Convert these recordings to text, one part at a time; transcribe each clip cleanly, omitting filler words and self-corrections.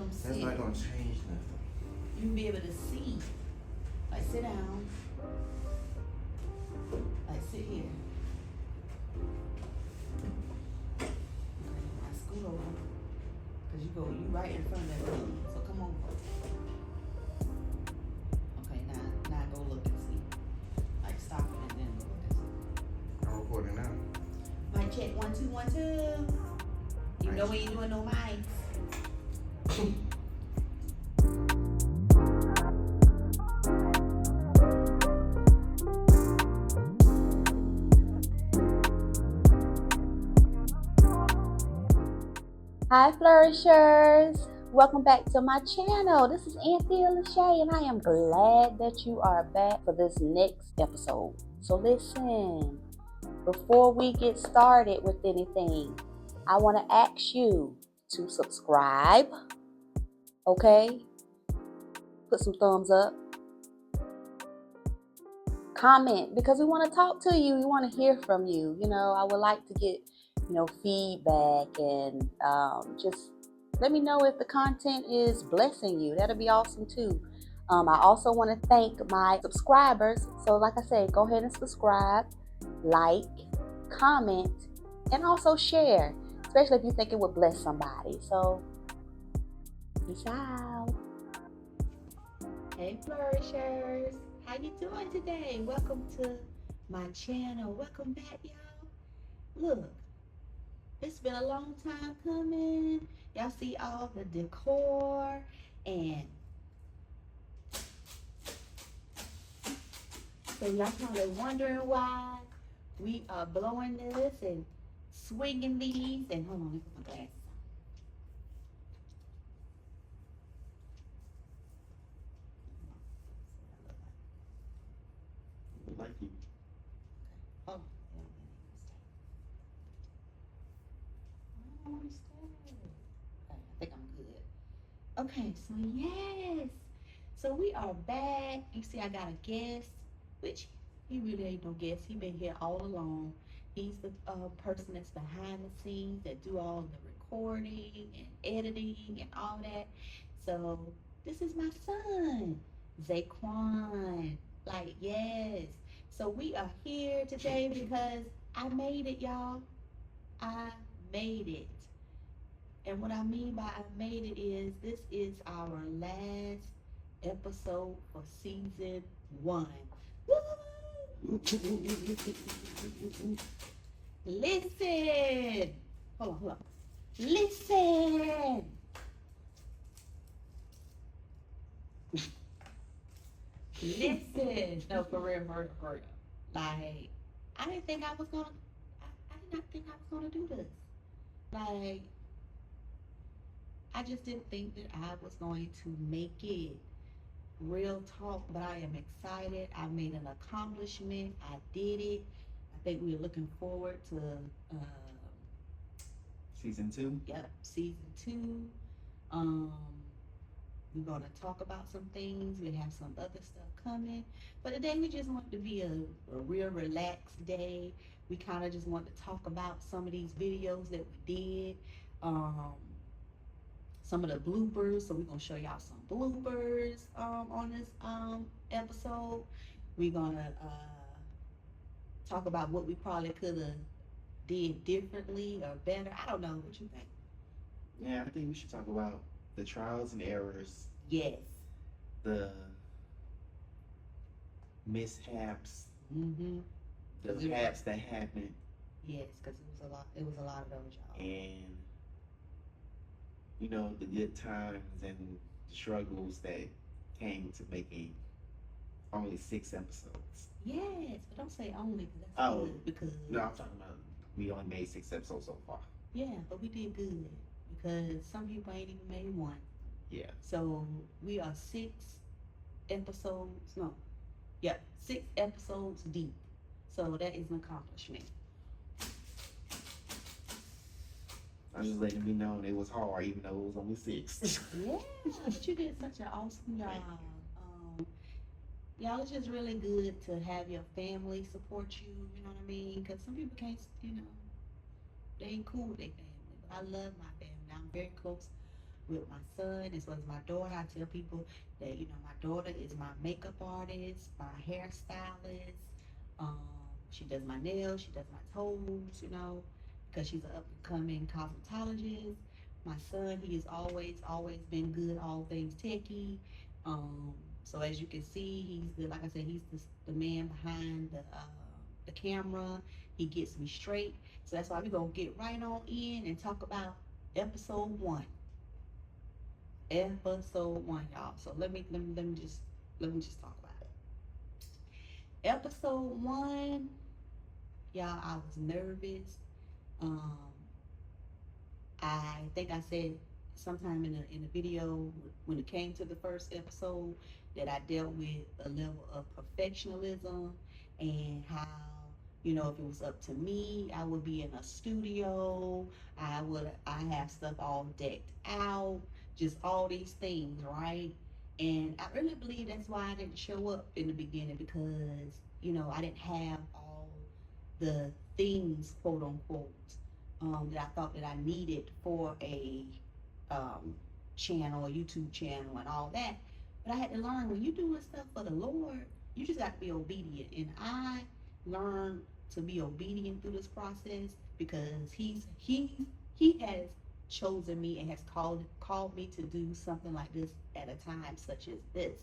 them sit. That's not gonna change nothing. You be able to see. Like sit down. Like sit here. Okay, now scoot over. Cause you right in front of that room. So come over. Okay, now go look and see. Like stop it and then look and see. I'm recording now. Mic check 1 2 1 2. You know we ain't doing no mics. Hi Flourishers! Welcome back to my channel. This is Anthea Lachey and I am glad that you are back for this next episode. So listen, before we get started with anything, I want to ask you to subscribe, okay? Put some thumbs up. Comment, because we want to talk to you. We want to hear from you. I would like to get feedback and just let me know if the content is blessing you. That'll be awesome too. I also want to thank my subscribers. So like I said, go ahead and subscribe, like, comment, and also share, especially if you think it would bless somebody. So peace out. Hey Flourishers, how you doing today? Welcome to my channel. Welcome back, y'all. Look, it's been a long time coming. Y'all see all the decor and so y'all probably wondering why we are blowing this and swinging these and hold on, let me put my glasses on. Like you. Oh, I don't want to stay. Okay, I think I'm good. Okay, so yes. So we are back. You see, I got a guest, which he really ain't no guest. He been here all along. He's the person that's behind the scenes that do all the recording and editing and all that. So this is my son, Zaquan. Like, yes. So we are here today because I made it, y'all. I made it. And what I mean by I made it is this is our last episode for season 1. Listen. Hold on. Listen. Listen. No, for real. Like, I didn't think I was gonna. I did not think I was gonna do this. Like, I just didn't think that I was going to make it. Real talk, but I am excited. I made an accomplishment. I did it. I think we're looking forward to Season 2? Yep, season 2. We're gonna talk about some things. We have some other stuff coming. But today we just want to be a real relaxed day. We kind of just want to talk about some of these videos that we did. Some of the bloopers. So we're gonna show y'all some bloopers on this episode. We're gonna talk about what we probably could have did differently or better. I don't know what you think. Yeah, I think we should talk about the trials and errors. Yes. The mishaps. Mm-hmm. The haps that happened. Yes, because it was a lot. It was a lot of those, y'all. And the good times and the struggles that came to making only 6 episodes. Yes, but don't say only because that's good. Because no, I'm talking about we only made 6 episodes so far. Yeah, but we did good because some people ain't even made 1. Yeah. So we are 6 episodes. No, yeah, 6 episodes deep. So that is an accomplishment. I'm just letting me know it was hard, even though it was only 6. Yeah, but you did such an awesome job. Y'all, it's just really good to have your family support you. You know what I mean? Because some people can't, they ain't cool with their family. But I love my family. I'm very close with my son as well as my daughter. I tell people that, my daughter is my makeup artist, my hairstylist. Um, she does my nails, she does my toes, because she's an up and coming cosmetologist. My son, he has always been good, all things techie. Um, so as you can see, like I said, he's the man behind the camera. He gets me straight. So that's why we're gonna get right on in and talk about episode one. Episode one, y'all. So let me just talk about it. Episode one, y'all. I was nervous. Um, I think I said sometime in the video when it came to the first episode that I dealt with a level of perfectionism and how, if it was up to me, I would be in a studio. I have stuff all decked out, just all these things, right? And I really believe that's why I didn't show up in the beginning because, I didn't have all the things, quote unquote, that I thought that I needed for a um, channel, a YouTube channel, and all that. But I had to learn when you're doing stuff for the Lord, you just got to be obedient. And I learned to be obedient through this process because he has chosen me and has called me to do something like this at a time such as this.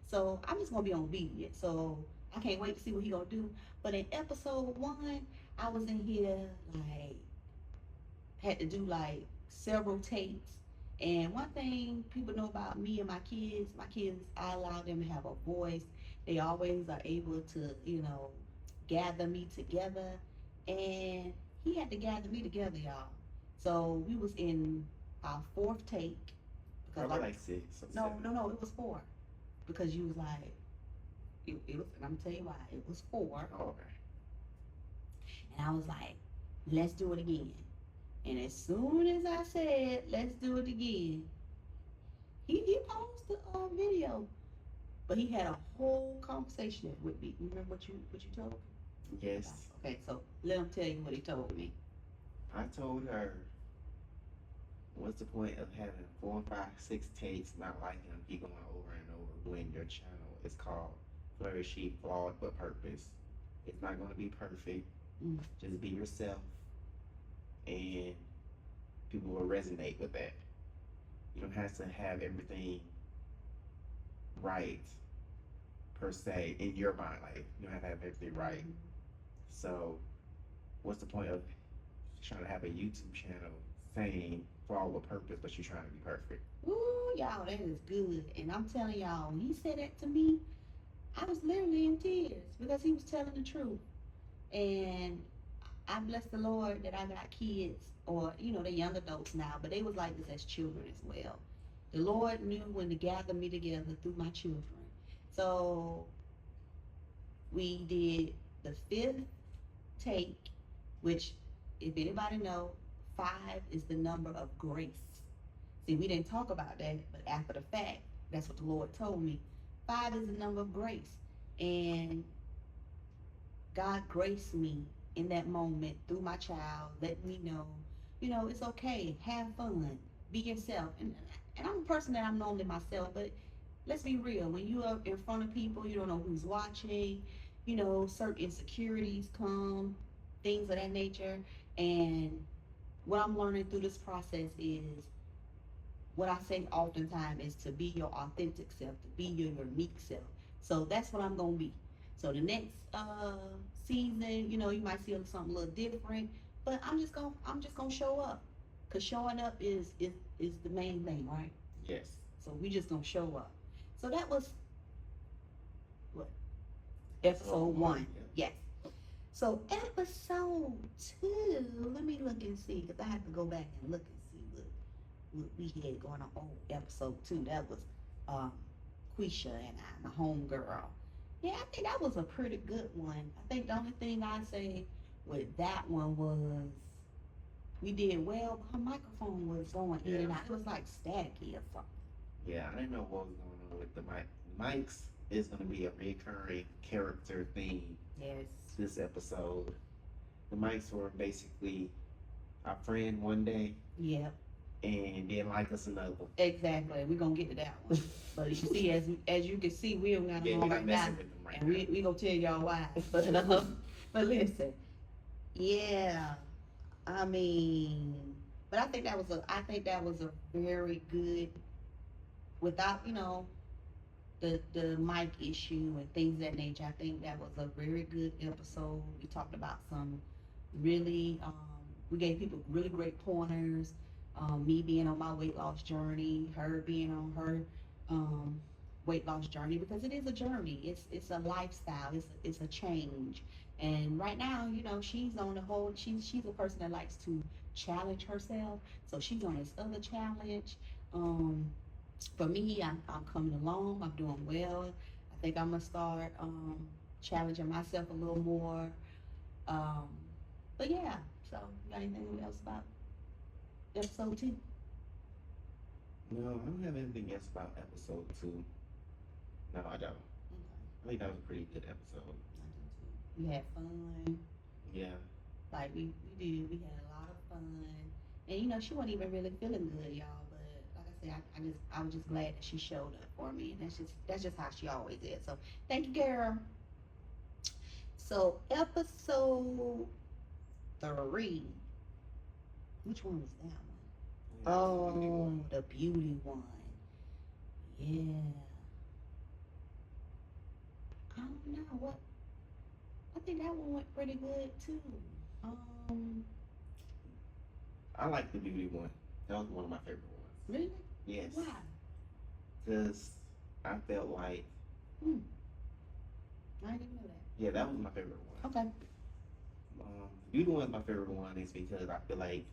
So I'm just gonna be obedient. So I can't wait to see what he gonna do. But in episode one, I was in here like had to do like several takes. And one thing people know about me and my kids, I allow them to have a voice. They always are able to, gather me together. And he had to gather me together, y'all. So we was in our fourth take. Because Probably like 6 or no, 7. no, no, it was 4. Because you was like, it was, and I'm gonna tell you why. It was 4. Oh, okay. And I was like, let's do it again. And as soon as I said, let's do it again, he paused the video. But he had a whole conversation with me. You remember what you told me? Yes. Okay, so let him tell you what he told me. I told her, what's the point of having 4, 5, 6 takes, not liking them, keep going over and over when your channel is called Flourish, Flawed but Purpose. It's not going to be perfect. Just be yourself, and people will resonate with that. You don't have to have everything right per se in your mind. Like you don't have to have everything right. So, what's the point of trying to have a YouTube channel saying flawed with purpose, but you're trying to be perfect? Ooh, y'all, that is good. And I'm telling y'all, when he said that to me, I was literally in tears because he was telling the truth. And I bless the Lord that I got kids, or they're young adults now, but they was like this as children as well. The Lord knew when to gather me together through my children. So we did the 5th take, which, if anybody know, 5 is the number of grace. See, we didn't talk about that, but after the fact, that's what the Lord told me. 5 is the number of grace, and God graced me in that moment through my child, letting me know, it's okay, have fun, be yourself. And I'm a person that I'm normally myself, but let's be real. When you are in front of people, you don't know who's watching. Certain insecurities come, things of that nature. And what I'm learning through this process is what I say oftentimes is to be your authentic self, to be your unique self. So that's what I'm gonna be. So the next season, you might see something a little different, but I'm just gonna show up, cause showing up is the main thing, right? Yes. So we just gonna show up. So that was what episode 1. Yeah. Yes. So episode 2, let me look and see, cause I have to go back and look and see what we had going on episode 2. That was Quisha and I, my home girl. Yeah, I think that was a pretty good one. I think the only thing I say with that one was we did well, but her microphone was going in and out. It was like staticky or something. Yeah, I didn't know what was going on with the mic. Mics is going to be a recurring character theme. Yes. This episode, the mics were basically our friend one day. Yeah. and then like us another. Exactly. We're gonna get to that one. But you see, as you can see, we don't got Yeah, them we're on not right now. messing with them right And we gonna tell y'all why. But listen, yeah. I mean, but I think that was a very good, without, the mic issue and things of that nature. I think that was a very good episode. We talked about some really, we gave people really great pointers. Me being on my weight loss journey, her being on her um, weight loss journey, because it is a journey. It's a lifestyle. It's a change. And right now, she's on the whole. She's a person that likes to challenge herself. So she's on this other challenge. Um, for me, I'm coming along. I'm doing well. I think I'm gonna start challenging myself a little more. Um, but yeah. So, you got anything else about episode 2? No, I don't have anything else about episode 2. No, I don't. Okay. I think that was a pretty good episode. I do too. We had fun. Yeah. Like we did. We had a lot of fun. And she wasn't even really feeling good, y'all. But like I said, I was just glad that she showed up for me. And that's just how she always is. So thank you, girl. So episode 3. Which one was that one? Oh, the beauty one. Yeah. I don't know what. I think that one went pretty good too. Um, I like the beauty one. That was one of my favorite ones. really? Yes. Why? Because I felt like, Hmm. I didn't know that. yeah, that was my favorite one. Okay. The beauty one is my favorite one is because I feel like,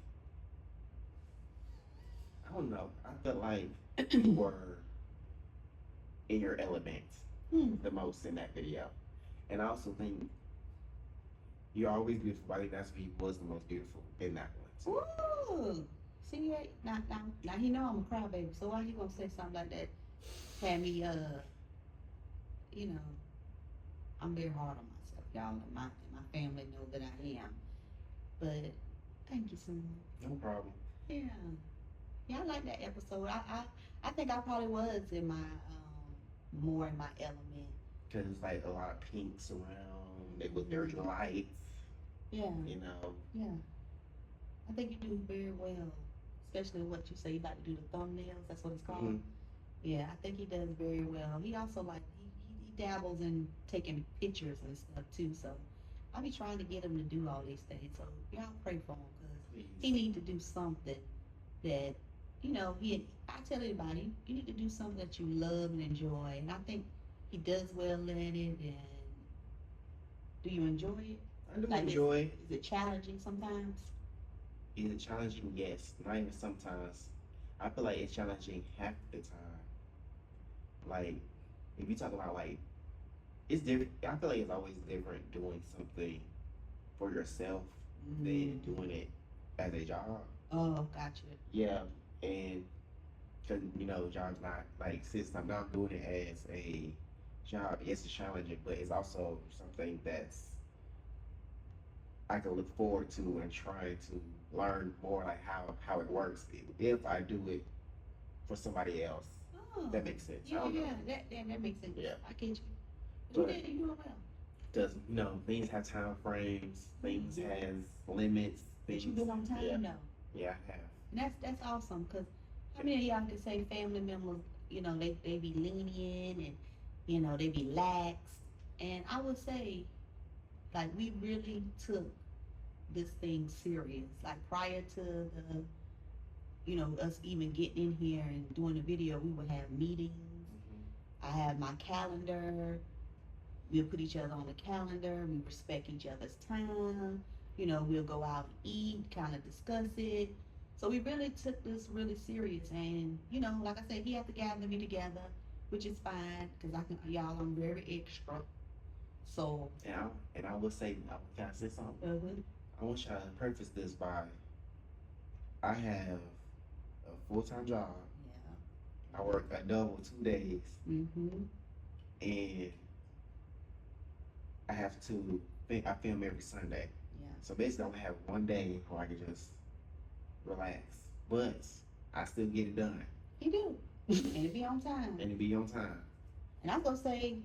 I don't know, I felt like you were in your element the most in that video. And I also think you're always beautiful. I think that's who was the most beautiful in that one. Ooh. See, now he know I'm a crybaby. So why he gonna say something like that? Had me, I'm very hard on myself, y'all. And my family know that I am. But thank you so much. No problem. Yeah. Yeah, I like that episode. I think I probably was in my more in my element. Because it's like a lot of pinks around. It was very light. Yeah. Yeah. I think you do very well, especially what you say you like to do the thumbnails. That's what it's called. Mm-hmm. Yeah, I think he does very well. He also he dabbles in taking pictures and stuff too. So I'll be trying to get him to do all these things. So y'all pray for him because he needs to do something that I tell everybody, you need to do something that you love and enjoy. And I think he does well at it. And do you enjoy it? I do Like, enjoy. Is it challenging sometimes? Is it challenging? Yes. Not even sometimes. I feel like it's challenging half the time. Like, if you talk about like, it's different. I feel like it's always different doing something for yourself than doing it as a job. Oh, gotcha. Yeah, and because job's not like since I'm not doing it as a job, it's challenging, but it's also something that's I can look forward to and trying to learn more like how it works if I do it for somebody else. Oh, that makes sense. Yeah, that makes sense. Yeah. I get you. But You doing well. Because things have time frames, things has limits. But you been on time, yeah. though. Yeah, I have. And that's awesome because how many of y'all can say family members, they be lenient and they be lax, and I would say like we really took this thing serious. Like prior to the us even getting in here and doing the video, we would have meetings. I have my calendar. We'll put each other on the calendar. We respect each other's time. We'll go out and eat, kind of discuss it. So we really took this really serious. And, like I said, he had to gather me together, which is fine because I'm very extra. So. And I will say, can I say something? Mm-hmm. I want y'all to preface this by I have a full-time job. Yeah. I work a double 2 days. Mm-hmm. And I film every Sunday. Yeah. So basically, I'm gonna have one day where I can just relax. But I still get it done. He do. And it be on time. And it be on time. And I'm gonna say,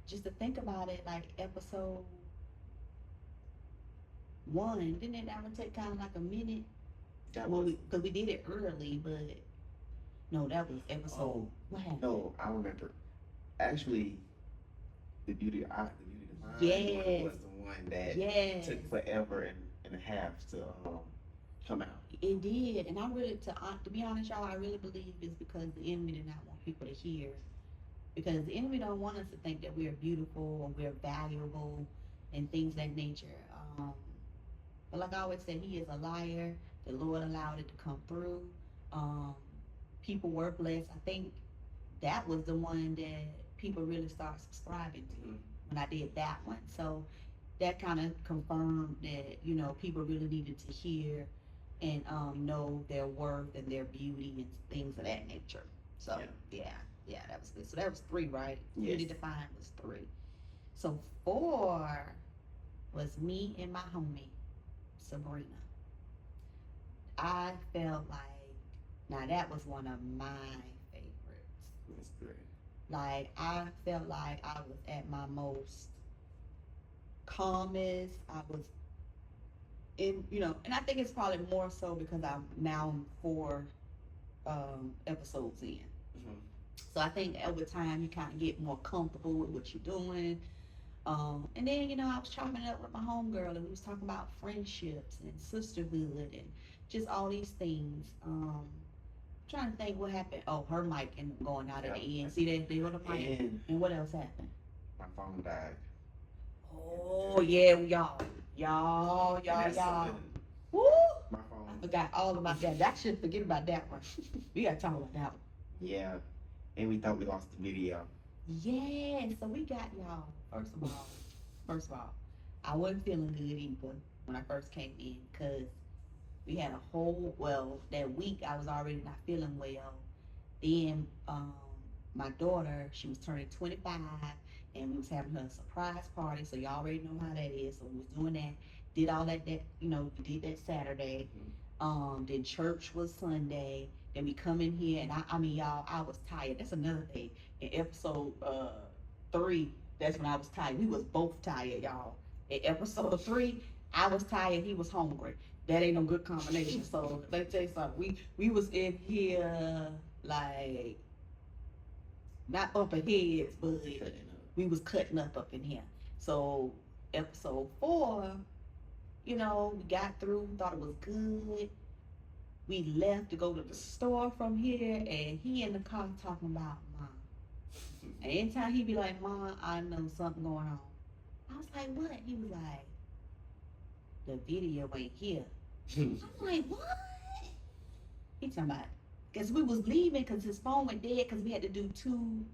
just to think about it, like episode 1, didn't it ever take kind of like a minute? That Well, was because we did it early, but no, that was episode. Oh, What happened? no, I remember. Actually, the beauty divine Yes. was the one that Yes, took forever and a half to come out. it did. And I really, to be honest, y'all, I really believe it's because the enemy did not want people to hear. Because the enemy don't want us to think that we're beautiful or we're valuable and things of that nature. But like I always say, he is a liar. The Lord allowed it to come through. People were blessed. I think that was the one that people really started subscribing to when I did that one. So that kind of confirmed that, you know, people really needed to hear and know their worth and their beauty and things of that nature. So yeah, that was good. So that was 3, right? Yes. Beauty defined was 3. So 4 was me and my homie Sabrina. I felt like, now that was one of my favorites. That's great. Like, I felt like I was at my most calmest. I was in, you know, and I think it's probably more so because I'm now 4 episodes in. So I think over time you kind of get more comfortable with what you're doing. And then, you know, I was chopping it up with my homegirl and we was talking about friendships and sisterhood and just all these things. Trying to think what happened. Oh, her mic ended up going out at the end. See that? They go to mic. And what else happened? My phone died. Oh, yeah, y'all. Woo! My phone. I forgot all about that. I should forget about that one. We gotta talk about that one. Yeah. And we thought we lost the video. Yeah, so we got y'all. First of all, I wasn't feeling good either when I first came in because we had that week I was already not feeling well. Then my daughter, she was turning 25 and we was having her a surprise party. So y'all already know how that is. So we was doing that, did all that, you know, we did that Saturday. Then church was Sunday. Then we come in here and I mean y'all, I was tired. That's another thing. In episode 3, that's when I was tired. We was both tired, y'all. In episode 3, I was tired, he was hungry. That ain't no good combination. So let me tell you something. We was in here like not bumping heads, but we was cutting up in here. So episode 4, you know, we got through, thought it was good. We left to go to the store from here, and he in the car talking about Mom. And anytime he be like, Mom, I know something going on. I was like, what? He was like, the video ain't here. I'm like, what? He talking about, because we was leaving because his phone went dead because we had to do two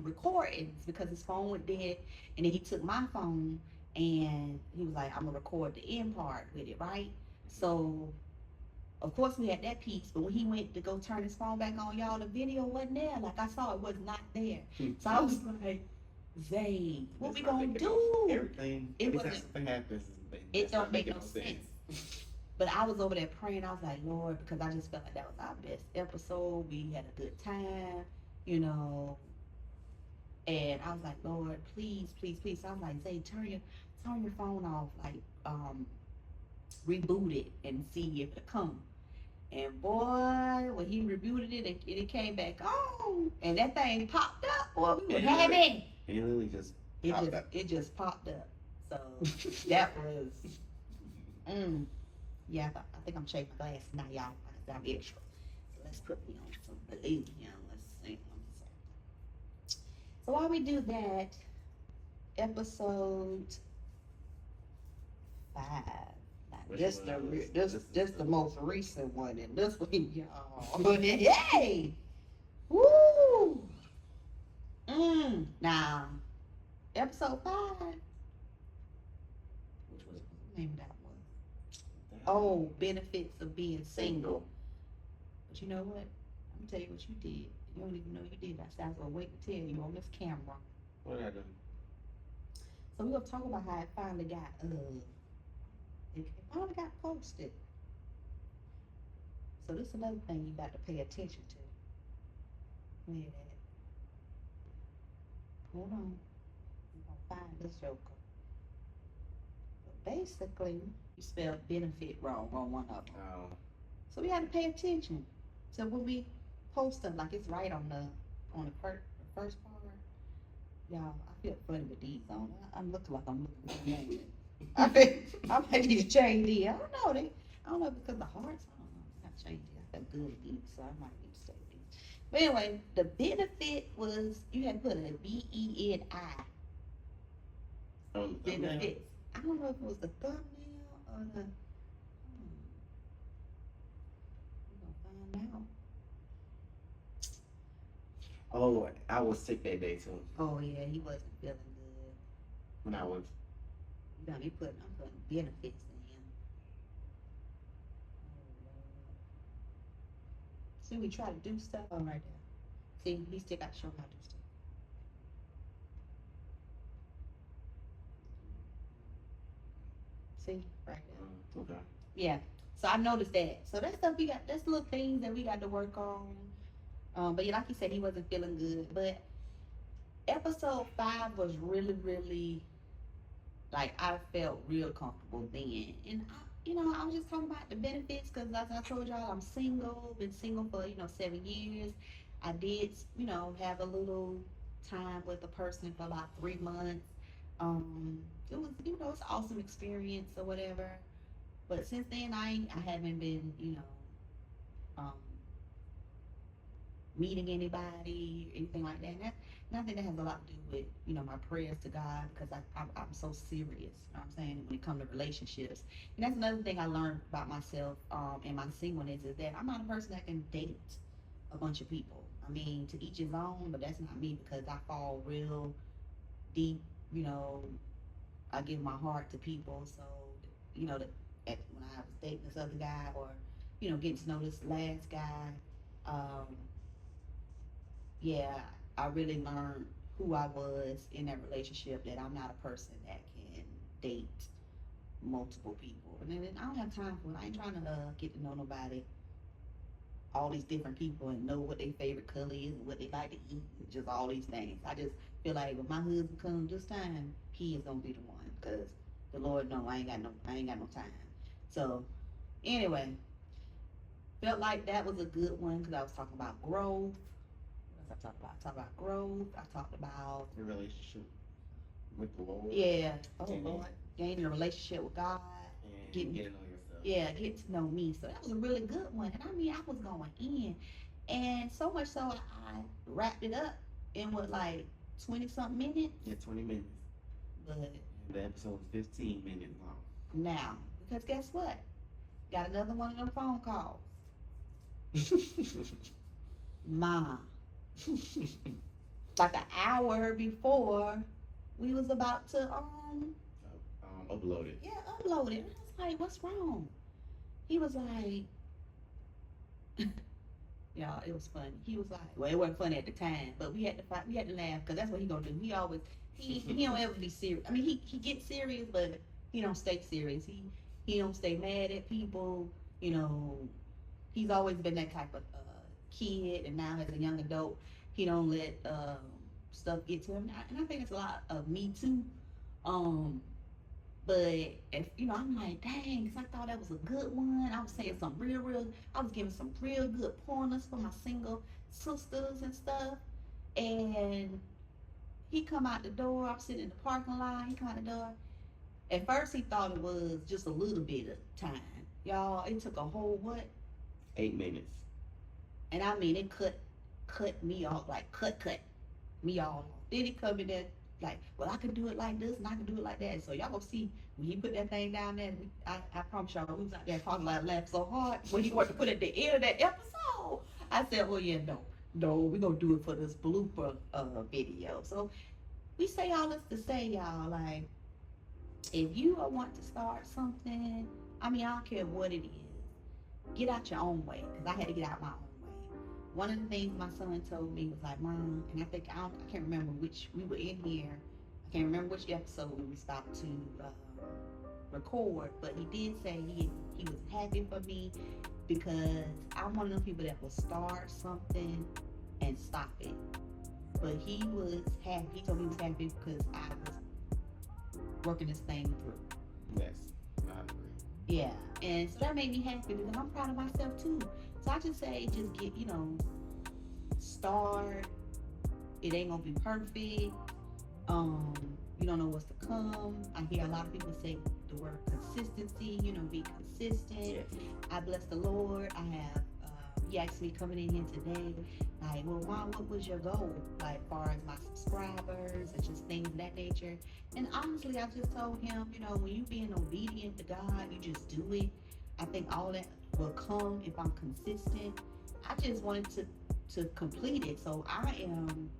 recordings because his phone went dead, and then he took my phone and he was like, I'm gonna record the end part with it, right? So of course we had that piece, but when he went to go turn his phone back on, y'all, the video wasn't there. Like I saw it was not there. So I was like, Zay, what we gonna do? Everything. Anytime something happens, it don't make no sense. But I was over there praying. I was like, Lord, because I just felt like that was our best episode. We had a good time, you know. And I was like, Lord, please, please, please. So I was like, Zay, turn your phone off, like reboot it and see if it come. And boy, when he rebooted it and it came back on, and that thing popped up, boy, we were having. It literally just popped up. It just popped up. So that was, yeah. I think I'm checking my glasses now, y'all. I'm extra. So let's put me on some balloon here. Let's see. So while we do that, episode 5. This the most recent one, and this one, y'all. Yay! Woo! Now, episode 5. Which was Name that one. Oh, benefits of being single. But you know what? I'm gonna tell you what you did. You don't even know you did that. I was gonna wait to tell you on this camera. What did I do? So we're gonna talk about how it finally got it finally got posted. So this is another thing you got to pay attention to. Where it at? Hold on. We're gonna find this joker. But basically, you spelled benefit wrong on one of them. Oh. So we got to pay attention. So when we post them, like it's right on the first part. Y'all, I feel funny with these on. I'm looking like I'm looking for I might need to change these. I don't know. I don't know because the hearts. I don't know. I got to change these. I got good at these, so I might need to stay with these. But anyway, the benefit was you had to put a BENI. On the thumbnail? Benefits. I don't know if it was the thumbnail or the. We're gonna find out. Oh, I was sick that day too. Oh yeah, he wasn't feeling good. When I was. You got me I'm putting benefits in him. Oh, Lord. See, we try to do stuff. Oh, right there. See, he still got to show how to do stuff. See, right there. Okay. Yeah. So I noticed that. So that's stuff that's little things that we got to work on. But yeah, like you said, he wasn't feeling good. But episode 5 was really, really, like, I felt real comfortable then. And I was just talking about the benefits because as I told y'all, I'm single, been single for, 7 years. I did, have a little time with a person for about 3 months. It was, it's an awesome experience or whatever. But since then, I haven't been, um, meeting anybody, anything like that. And I think that has a lot to do with, my prayers to God because I'm so serious, you know what I'm saying, when it comes to relationships. And that's another thing I learned about myself in my singleness is that I'm not a person that can date a bunch of people. I mean, to each his own, but that's not me because I fall real deep, I give my heart to people. So, when I was dating this other guy or, getting to know this last guy, yeah, I really learned who I was in that relationship, that I'm not a person that can date multiple people. And then I don't have time for it. I ain't trying to get to know nobody, all these different people, and know what their favorite color is and what they like to eat, and just all these things. I just feel like when my husband comes this time, he is gonna be the one because the Lord know I ain't got no time. So anyway, felt like that was a good one because I was talking about growth. I talked about growth. I talked about Your relationship with the Lord. yeah. Oh Lord, gaining a relationship with God. And Getting to know yourself. Yeah, get to know me. So that was a really good one. And I mean, I was going in, and so much so I wrapped it up in what, like 20 something minutes. Yeah, 20 minutes. But And the episode was 15 minutes long. now, because guess what? Got another one of them phone calls. Mom. Like an hour before we was about to Upload it. Yeah, upload it. And I was like, what's wrong? He was like, y'all, it was funny. He was like, well, it wasn't funny at the time, but we had to fight, we had to laugh because that's what he gonna do. He always he don't ever be serious. I mean, he gets serious, but he don't stay serious. He don't stay mad at people. He's always been that type of kid, and now as a young adult, he don't let stuff get to him. And I think it's a lot of me too. But if I'm like, dang, 'cause I thought that was a good one. I was saying some real. I was giving some real good pointers for my single sisters and stuff. And he come out the door. I'm sitting in the parking lot. He come out the door. At first, he thought it was just a little bit of time, y'all. It took a whole what? 8 minutes. And I mean, it cut me off, like cut me off. Then he come in there like, well, I can do it like this and I can do it like that. So y'all gonna see when he put that thing down there. I promise y'all, we was out there talking like laugh so hard when he wanted to put it at the end of that episode. I said, oh yeah, no, we gonna do it for this blooper video. So we say all this to say, y'all, like, if you want to start something, I mean, I don't care what it is, get out your own way, because I had to get out my own way. One of the things my son told me was like, Mom, and I think I can't remember which, we were in here, I can't remember which episode we stopped to record, but he did say he was happy for me because I'm one of them people that will start something and stop it. But he was happy. He told me he was happy because I was working this thing through. Yes, I agree. Yeah, and so that made me happy because I'm proud of myself too. So I just say, just get, start. It ain't gonna be perfect. You don't know what's to come. I hear a lot of people say the word consistency. Be consistent. Yes. I bless the Lord. I have. He asked me coming in here today, like, well, Mom, what was your goal? Like, far as my subscribers and just things of that nature. And honestly, I just told him, when you being obedient to God, you just do it. I think all that will come if I'm consistent. I just wanted to complete it. So I am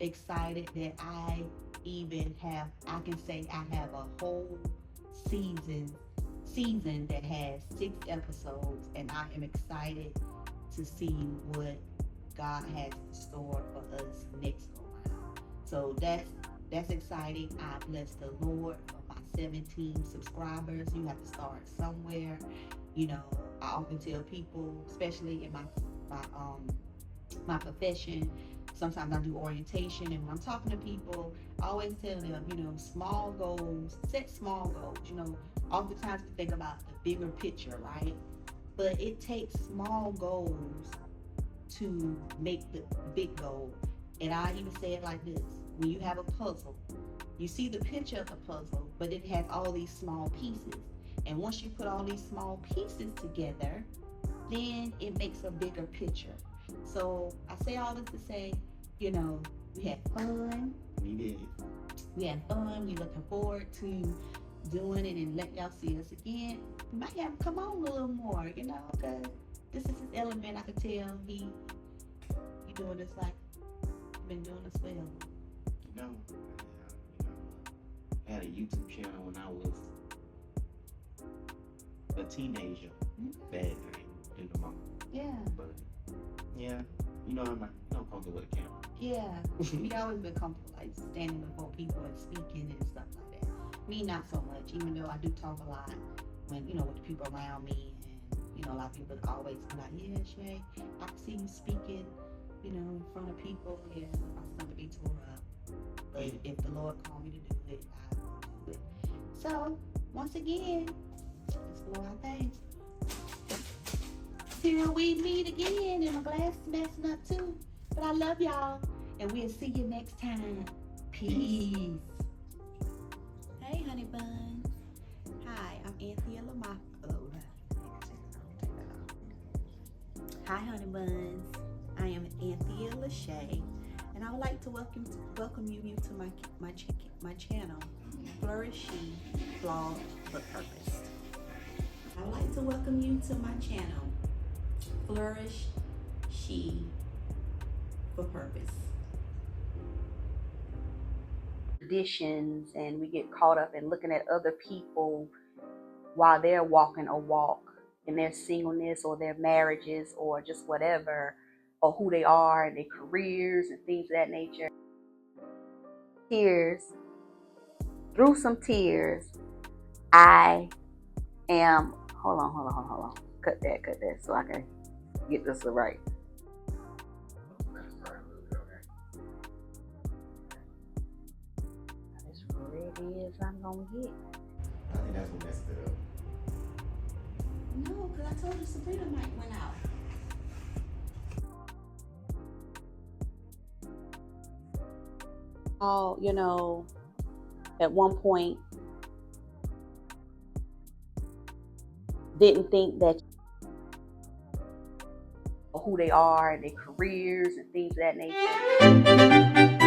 excited that I can say I have a whole season that has 6 episodes, and I am excited to see what God has in store for us next go round. So that's exciting. I bless the Lord for my 17 subscribers. You have to start somewhere. I often tell people, especially in my profession, sometimes I do orientation, and when I'm talking to people, I always tell them, small goals, set small goals. Oftentimes we think about the bigger picture, right? But it takes small goals to make the big goal. And I even say it like this: when you have a puzzle, you see the picture of the puzzle, but it has all these small pieces. And once you put all these small pieces together, then it makes a bigger picture. So I say all this to say, we had fun. We did. We had fun. We looking forward to doing it and let y'all see us again. We might have to come on a little more, because this is his element. I can tell he doing this like been doing this well. I had a YouTube channel when I was a teenager. Bad thing in the moment. Yeah. But yeah, I'm comfortable with the camera. Yeah. We always been comfortable like standing before people and speaking and stuff like that. Me, not so much, even though I do talk a lot when, with the people around me, and, a lot of people always be like, yeah, Shay, I can see you speaking, in front of people. Yeah, my stomach be tore up. But if the Lord called me to do it, I will do it. So, once again, let's blow our things. Till we meet again, and my glass is messing up too. But I love y'all, and we'll see you next time. Peace. Hey, honey buns. Hi, I'm Anthea Lamar. Hi, honey buns. I am Anthea Lachey, and I would like to welcome you to my channel, Flourish, Flawed, but Purpose. I would like to welcome you to my channel, Flourish, for Purpose. Traditions, and we get caught up in looking at other people while they're walking a walk in their singleness or their marriages or just whatever, or who they are and their careers and things of that nature. Through some tears, I am, hold on. Cut that so I can get this right. As ready as I'm gonna get. I think that's what messed it up. No, because I told you Sabrina mic went out. Oh, at one point didn't think that who they are and their careers and things of that nature.